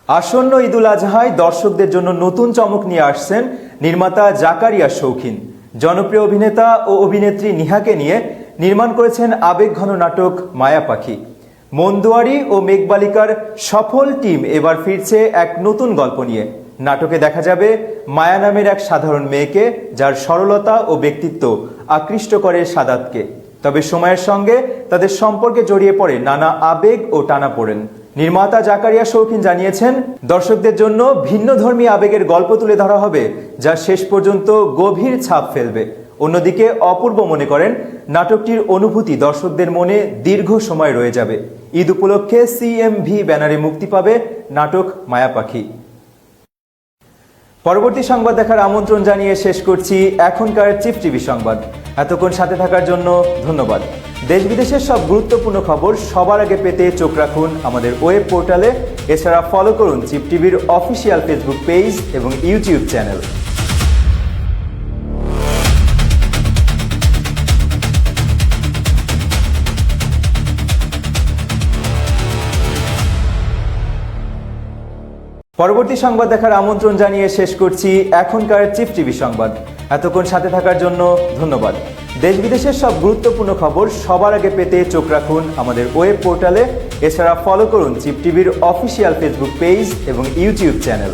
আসন্ন ঈদুল আজহায় দর্শকদের জন্য নতুন চমক নিয়ে আসছেন নির্মাতা জাকারিয়া শৌখিন। জনপ্রিয় অভিনেতা ও অভিনেত্রী নিহাকে নিয়ে নির্মাণ করেছেন আবেগঘন নাটক মায়া পাখি। মন্দুয়ারি ও মেঘবালিকার সফল টিম এবার ফিরছে এক নতুন গল্প নিয়ে। নাটকে দেখা যাবে মায়া নামের এক সাধারণ মেয়েকে, যার সরলতা ও ব্যক্তিত্ব আকৃষ্ট করে সাদাতকে। তবে সময়ের সঙ্গে তাদের সম্পর্কে জড়িয়ে পড়ে নানা আবেগ ও টানাপোড়েন। নির্মাতা জাকারিয়া শৌখিন জানিয়েছেন, দর্শকদের জন্য ভিন্নধর্মী আবেগের গল্প তুলে ধরা হবে, যা শেষ পর্যন্ত গভীর ছাপ ফেলবে। অন্যদিকে অপূর্ব মনে করেন, নাটকটির অনুভূতি দর্শকদের মনে দীর্ঘ সময় রয়ে যাবে। ঈদ উপলক্ষে CMV ব্যানারে মুক্তি পাবে নাটক মায়া পাখি। পরবর্তী সংবাদ দেখার আমন্ত্রণ জানিয়ে শেষ করছি এখনকার চিফ টিভি সংবাদ। এতক্ষণ সাথে থাকার জন্য ধন্যবাদ। দেশ বিদেশের সব গুরুত্বপূর্ণ খবর সবার আগে পেতে চোখ রাখুন আমাদের ওয়েব পোর্টালে। এছাড়া ফলো করুন চিফ টিভির অফিসিয়াল ফেসবুক পেজ এবং ইউটিউব চ্যানেল। পরবর্তী সংবাদ দেখার আমন্ত্রণ জানিয়ে শেষ করছি এখনকার চিফ টিভি সংবাদ। এতক্ষণ সাথে থাকার জন্য ধন্যবাদ। দেশ বিদেশের সব গুরুত্বপূর্ণ খবর সবার আগে পেতে চোখ রাখুন আমাদের ওয়েব পোর্টালে। এছাড়া ফলো করুন চিফ টিভির অফিসিয়াল ফেসবুক পেজ এবং ইউটিউব চ্যানেল।